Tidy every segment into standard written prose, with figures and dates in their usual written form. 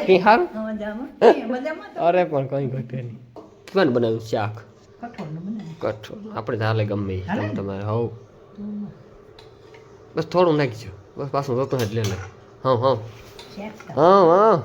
કઈ હારું અરે પણ કઈ ઘટે નહીં કોણ બનાવ્યું શાક કઠોળ આપણે ચાલે ગમે તમે તમારે હવ બસ થોડું નાખજો બસ પાછું રોતું જ લે હા હા હા હા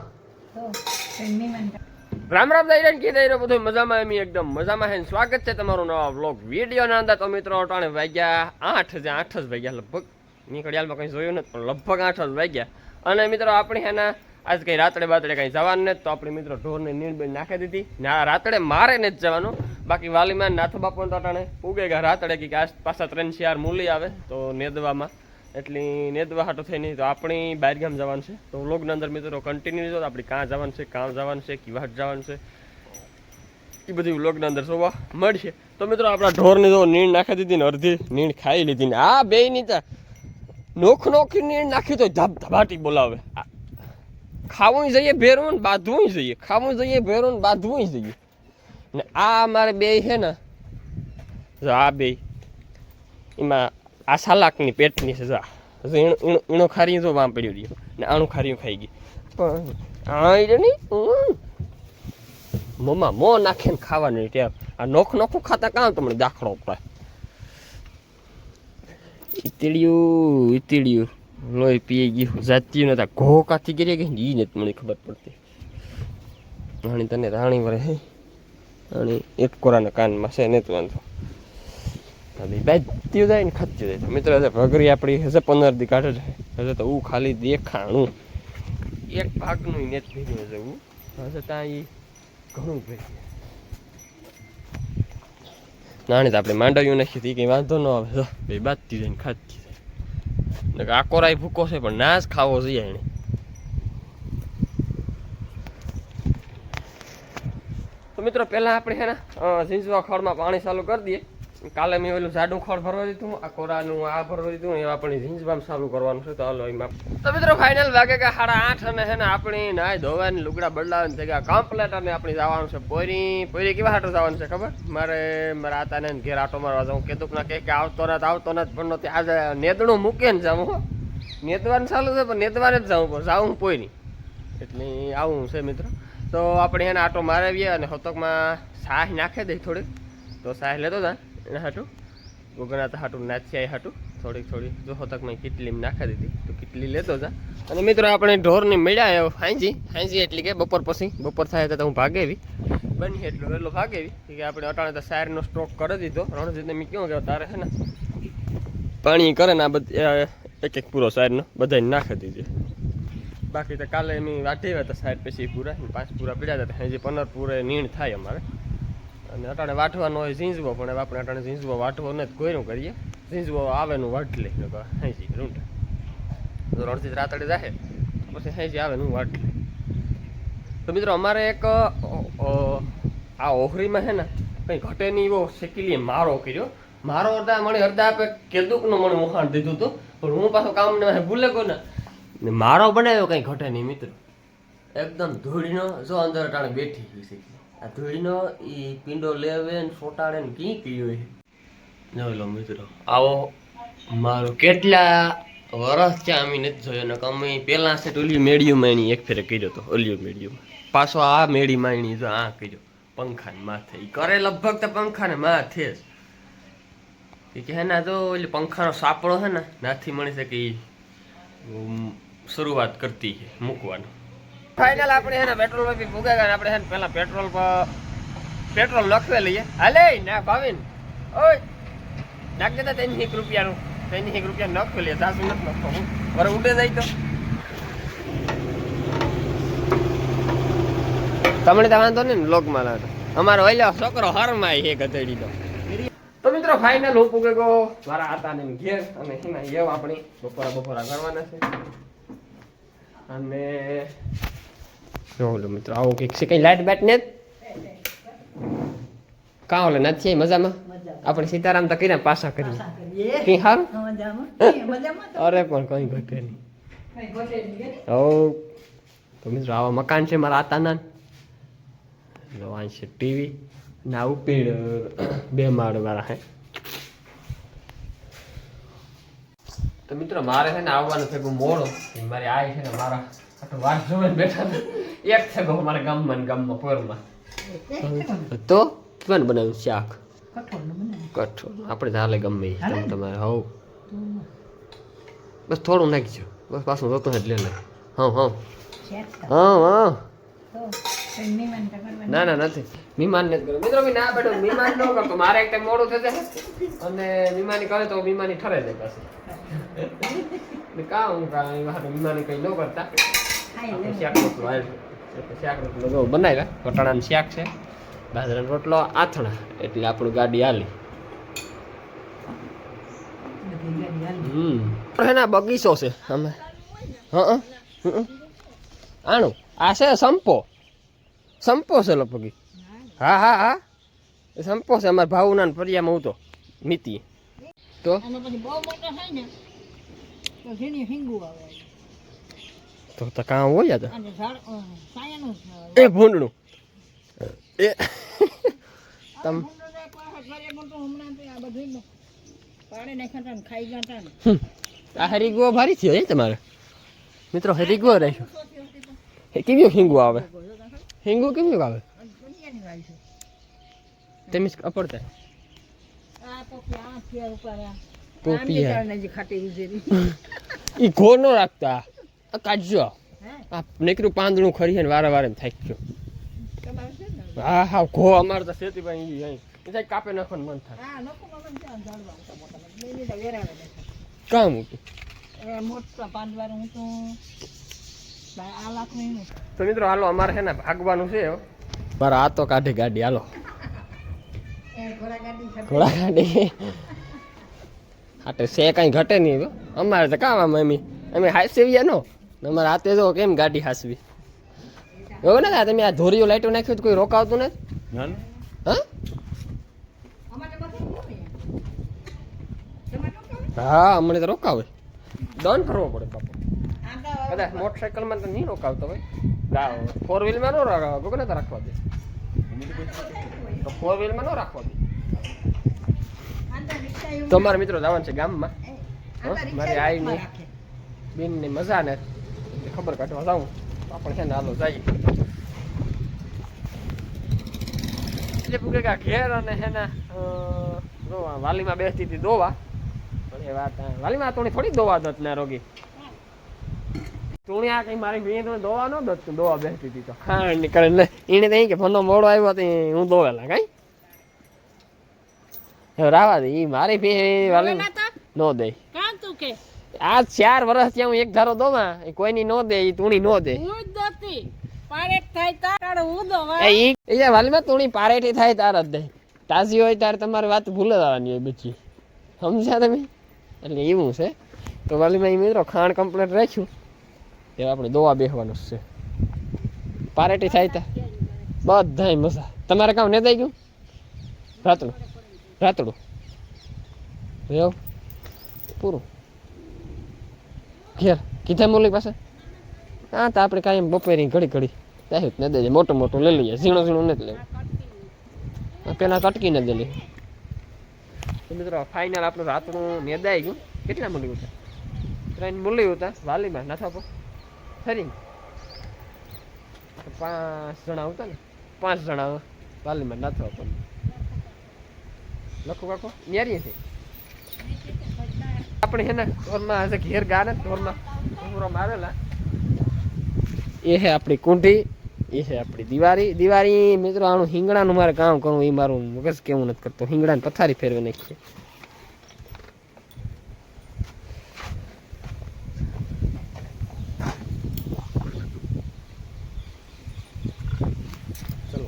રામ રામ દાયરા કે દાયરા બધું મજામાં એમ એકદમ મજામાં હે સ્વાગત છે તમારું નવા વ્લોગ વિડીયોના અંદર તો મિત્રો અટાણે વાગ્યા 8 જ વાગ્યા લગભગ નીકળ્યાલમાં કંઈ જોયું નથી પણ લગભગ 8 જ વાગ્યા અને મિત્રો આપણે હેના આજ કંઈ રાતડે બાતડે કંઈ જવાનું નથી તો આપણે મિત્રો ઢોરને નીણબેન નાખી દીધી ના રાતડે મારે નથી જવાનું બાકી વાલીમાં નાથો બાપુ તો અટાણે ઉગે ગયા રાતડે કે આજ પાછા 3-4 મૂલી આવે તો નેદવામાં એટલી નેદવા હાટો થઈ નહીં તો આપણી બહારગામ જવાનું છે તો વ્લોગના અંદર મિત્રો કન્ટિન્યુ જો આપણે કાં જવાનું છે કિવાટ જવાનું છે એ બધી વ્લોગના અંદર જોવા મળશે તો મિત્રો આપણા ઢોરની જો નીણ નાખી દીધી ને અડધી નીણ ખાઈ લીધી ને આ બે ની નોખી નીણ નાખી તો ધબાટી બોલાવે ખાવું જઈએ ભેરવું ને બાંધવું જઈએ ખાવું જઈએ ભેરવું ને બાંધવું જઈએ ને આ અમારે બે છે ને જો આ બે એમાં આ સાલાકની પેટની છે જા ઈણો ખારી જો વાં પડ્યો રહ્યો ને આણું ખારીયું ખાઈ ગઈ પણ આ નહીં મમ્મા મો નાખીને ખાવાની ટેપ આ નોખું ખાતા કાં તમને દાખલો પડે ઈતળિયું લોહી પી ગયું જાત્યું નતા ઘો કાથી ગરી ગઈ એ નથી મને ખબર પડતી રાણી તને રાણી વરે હે રાણી એક કોરાના કાનમાં છે ને વાંધો બાજ્યું જાય ને ખાતું જાય મિત્રો હશે ભગરી આપણી હશે 15 દી કાઢે છે હશે તો હું ખાલી દેખાણું એક ભાગનું નેત ભેગું હશે હું હશે ત્યાં એ ઘણું ભેગું નાની તો આપણે માંડવ્યું નાખી હતી કંઈ વાંધો ન આવે બે બાજતી જાય ને ખાતી જાય આ કોરાય ભૂકો છે પણ ના જ ખાવો જોઈએ એને તો મિત્રો પહેલાં આપણે છે ને ઝીંઝવા ખળમાં પાણી ચાલુ કરી દઈએ કાલે મેં ઓલું જાડું ખળ ભરવા દીધું આ કોરાનું આ ભરવા દીધું એવા આપણે ઝીંઝવામાં ચાલુ કરવાનું છે તો હાલો એમાં તો મિત્રો ફાઇનલ વાગે કે 8:30 અને છે ને આપણી નાય ધોવાની લુગડા બદલાવાની જગ્યા કમ્પ્લેટ અને આપણે જવાનું છે પોરી કેવા હાટો જવાનું છે ખબર મારા આતાને ઘેર આટો મારવા જાઉં કીધું ના કે આવતો નથી પણ નથી આજે નેદણું મૂકે ને જાઉં નેદવાનું ચાલુ છે પણ નેદવાને જ જાઉં પોઈની એટલે આવું છે મિત્રો તો આપણે એને આટો મારાવીએ અને હોતકમાં સાહ નાખી દઈ થોડીક તો સાહ લેતો જા એના હાટું ગોગના હાટું નાચી હાટું થોડીક જો હોતકમાં કેટલી નાખી દીધી તો કેટલી લેતો જા અને મિત્રો આપણે ઢોરની મળ્યા હાંજી એટલે કે બપોર પછી બપોર થાય તો હું ભાગેવી બની એટલો ભાગેવી કે આપણે અટાણે તો સારનો સ્ટોક કરી દીધો રણજીતને મેં કેવું કે તારે છે ને પાણી કરે ને આ બધા એક પૂરો સારનો બધાને નાખી દીધી બાકી તો કાલે એમ વાઢી હતા સાઈડ પછી પૂરા 5 પૂરા પીડ્યા હતા હજી 15 પૂરે નીણ થાય અમારે અને અટાણે વાઢવાનો હોય ઝીંઝવો પણ આપણે અટાણે ઝીંઝવો વાઢવો ને કોઈનું કરીએ ઝીંઝવો આવેનું વાઢ લે હાંજી રૂંઢ તો રણજીત રાતડે જાય પછી હાંજી આવેનું વાઢ લે તો મિત્રો અમારે એક આ ઓહરીમાં છે ને કંઈ ઘટે નહીં એવો શેકીલીએ મારો કર્યો મારો મને હરદા આપે કેદુકનું મને વખાણ દીધું હતું પણ હું પાછો કામ ભૂલે ગયો ને મારો બનાવ્યો કંઈ ઘટે નહીં મિત્રો એકદમ ધૂળીનો જો અંદર અટાણે બેઠી છે આ ધૂળીનો એ પીંડો લેવે ને ફોટાડે ને કી કીયો જોઈ લો મિત્રો આવો મારો કેટલા વરસ ત્યાં અમે નથી જોયો ને અમે પહેલાં સેટ ઓલી મેળીઓમાં એની એક ફેરે કર્યો હતો ઓલિયો મેળીઓમાં પાછો આ મેળીમાં એની જો આ કર્યો પંખાને માથે એ કરે લગભગ તો પંખાને માથે જ કે હે ના જો ઓલી પંખાનો સાપડો છે ને નાથી મળી શકે એ શરૂઆત કરતી છે મૂકવાનું ફાઇનલ આપણે એને પેટ્રોલ પંપે ભૂગા આપણે છે ને પહેલાં પેટ્રોલ લખવે લઈએ હાલે ના ભાવિન ઓય નાખ દેતા 3 રૂપિયાનું 3 રૂપિયા નખવી લઈએ સાસુ નથી નખો વરે ઉડે જાય તો તમને તો વાંધો નહીં ને લોગમાં લાવતો અમારો ઓલ્યો છોકરો હરમાય છે ગધેડી તો મિત્રો ફાઇનલ હું પૂગે ગયો મારા આતાને ઘેર અને એમાં એવ આપણી બપોરા કરવાના છે અને જો મિત્રો આવું કંઈક છે કંઈ લાઇટ બેટ ને કાં ઓલે નથી મજામાં આપણે સીતારામ તો કરીને પાછા કરીએ કઈ સારું અરે પણ કઈ ઘટે નહીં તો મિત્રો આવા મકાન છે મારા આતાના આ છે ટીવી ના ઉપીડ 2 માળ વાળા હે તો મિત્રો મારે છે ને આવવાનું થયું મોડો મારે આ છે ને મારા વાત જોઈને બેઠા એક છે ગો અમારા ગામમાં પોરમાં તો કોણ બનાવ્યું શાક કઠોળ આપણે ચાલે ગમે તમારે હવ બસ થોડું નાખજો બસ પાછું જોતું જ લે હા હા હા હા ના ના નથી મહેમાન નથી કરો મિત્રો ના બેઠો મહેમાન ન કરતો મારે એક ટાઈમ મોડું થશે અને મહેમાની કરે તો મહેમાની ઠરે જાય પાસે કામ મહેમાની કઈ ન કરતા શાક રોટલો શાક રોટલો બનાવ્યા વટાણાનું શાક છે બાજરાનો રોટલો આથણા એટલે આપણું ગાડી હાલી એના બગીચો છે અમે હા આણું આ છે સંપો છે લગભગ હા હા હા એ સંપો છે અમારા ભાવના ફરિયામાં હું તો નીતિ તો તો કામ હોય તો એ ભૂંડનું એ તમ આ હરીગો ભારી થયો તમારે મિત્રો હરીગો રાખ્યો કેવું હિંગુ આવે હિંગુ કેવું આવે તેમ અપડતા ઈ ઘો ન રાખતા કાઢજો આ નીકળ્યું પાંદડું ખરી ને વારે વારે થાકી ગયો હા હા ઘો અમારે તો ખેતીભાઈ કાપે નાખવાનું મન થાય કામ તો મિત્રો હાલો અમારે છે ને ભાગવાનું છે મારા આ તો કાઢી ગાડી હાલો ઘોડા ગાડી હાટે છે કઈ ઘટે નહીં અમારે તો કામ અમે હાસવી નો અમારે હાથે જો કેમ ગાડી હાસવી એવું ને તમે આ ધોરીઓ લાઈટો નાખ્યું કોઈ રોકાવતું નથી હા હા અમને તો રોકાવે દંડ કરવો પડે બાપુ કદાચ મોટરસાઇકલમાં તો નહીં રોકાવતો હોય 4 વ્હીલમાં ન રોકાવ કોને તો રાખવા દે તો 4 વ્હીલમાં ન રાખવા દે તો મારા મિત્રો જવાનું છે ગામમાં મારી આઈની બેનની મજા ને ખબર કાઢવા જાઉં આપણે છે ને હાલો જઈએ એટલે પૂકે ઘેર અને છે ને વાલીમાં બેસતી હતી દોવા પણ એ વાત વાલીમાં થોડી દોવા દત ને રોગી તું આ કઈ મારી બેન દોવા ન દત દોવા બેસતી હતી તો ખાંડ નીકળે ને એને તો કે ફોનો મોડો આવ્યો તો હું દોવેલા કઈ રાવા દે ઈ મારી બે વાલી નો દે આ 4 વર્ષ ત્યાં હું એક ધારો દોવા કોઈની નો દે ઈ તુણી નો દે વાલીમાં તુણી પારેટી થાય તાર જ દે તાજી હોય ત્યારે તમારી વાત ભૂલે જવાની હોય બચી સમજ્યા તમે એટલે એવું છે તો વાલીમાં એ મિત્રો ખાંડ કમ્પ્લીટ રાખ્યું એ આપણે દોવા બેસવાનું છે પારેટી થાય તા બધાય મજા તમારે કામ ને થઈ ગયું રાતડું એવું પૂરું ઘેર કીધા મોલી પાસે હા તો આપણે કાંઈ બપોરી ઘડી ચાહે ને દેજે મોટું લઈ લઈએ ઝીણું નથી લેવું પેલા કટકી ને દે લે મિત્રો ફાઇનલ આપણું રાતનું મેદાઈ ગયું કેટલા મૂલ્યું હતા 3 મૂલ્યું હતા વાલીમાં ના થાપો ફરી 5 જણા હતા ને 5 જણા વાલીમાં ના થાપો લખો કાકો ન્યારી છે આપણે હે ને ઢોરમાં હશે ઘેર ગાને ઢોરમાં પૂરમાં આવેલા એ હે આપણી કુંઢી એ છે આપણી દિવાળી મિત્રો આનું હિંગણાનું મારે કામ કરવું એ મારું મગજ કેવું નથી કરતો હિંગણાની પથારી ફેરવી નાખીએ ચલો